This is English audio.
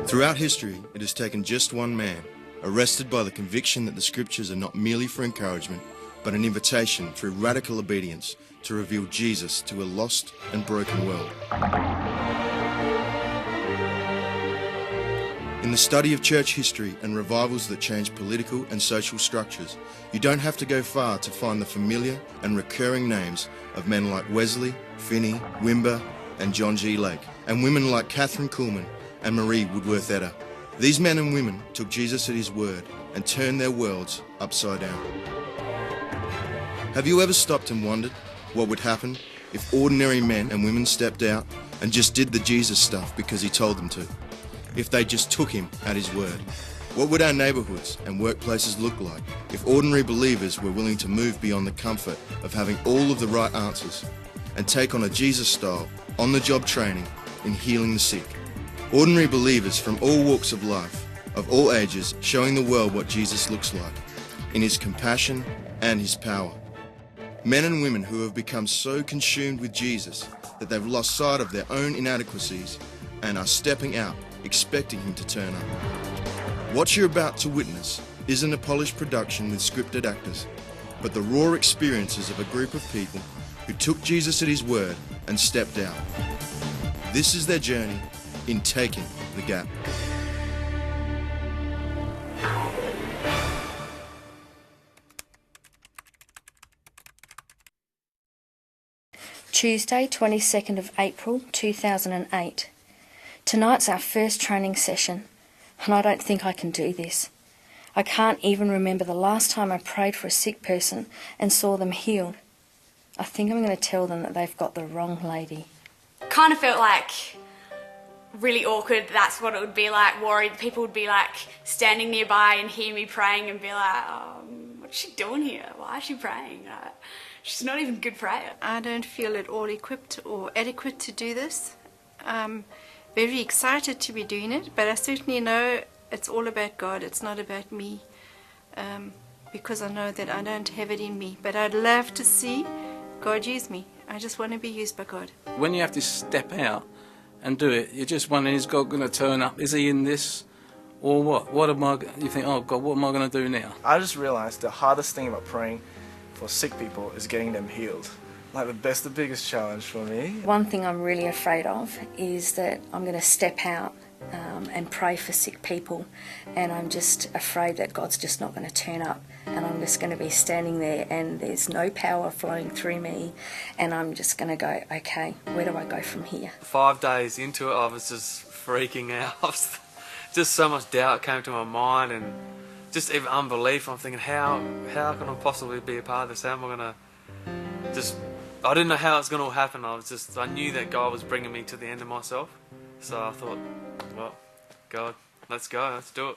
Throughout history, it has taken just one man, arrested by the conviction that the scriptures are not merely for encouragement, but an invitation through radical obedience to reveal Jesus to a lost and broken world. In the study of church history and revivals that change political and social structures, you don't have to go far to find the familiar and recurring names of men like Wesley, Finney, Wimber and John G. Lake, and women like Catherine Kuhlman and Marie Woodworth-Etter. These men and women took Jesus at his word and turned their worlds upside down. Have you ever stopped and wondered what would happen if ordinary men and women stepped out and just did the Jesus stuff because he told them to? If they just took him at his word? What would our neighbourhoods and workplaces look like if ordinary believers were willing to move beyond the comfort of having all of the right answers and take on a Jesus-style, on-the-job training in healing the sick? Ordinary believers from all walks of life, of all ages, showing the world what Jesus looks like, in his compassion and his power. Men and women who have become so consumed with Jesus that they've lost sight of their own inadequacies and are stepping out, expecting him to turn up. What you're about to witness isn't a polished production with scripted actors, but the raw experiences of a group of people who took Jesus at his word and stepped out. This is their journey in taking the gap. Tuesday, 22nd of April 2008. Tonight's our first training session, and I don't think I can do this. I can't even remember the last time I prayed for a sick person and saw them healed. I think I'm going to tell them that they've got the wrong lady. Kind of felt like really awkward. That's what it would be like. Worried people would be like standing nearby and hear me praying and be like, what's she doing here? Why is she praying? She's not even a good prayer. I don't feel at all equipped or adequate to do this. I'm very excited to be doing it, but I certainly know it's all about God. It's not about me, because I know that I don't have it in me. But I'd love to see God use me. I just want to be used by God. When you have to step out and do it, you're just wondering, is God going to turn up? Is he in this? Or what? You think, oh God, what am I going to do now? I just realised the hardest thing about praying for sick people is getting them healed. Like the biggest challenge for me. One thing I'm really afraid of is that I'm going to step out and pray for sick people, and I'm just afraid that God's just not going to turn up, and I'm just going to be standing there and there's no power flowing through me, and I'm just going to go, okay, where do I go from here? 5 days into it, I was just freaking out. Just so much doubt came to my mind, and just even unbelief. I'm thinking, how can I possibly be a part of this? How am I going to I didn't know how it's going to happen. I knew that God was bringing me to the end of myself. So I thought, well, God, let's go, let's do it.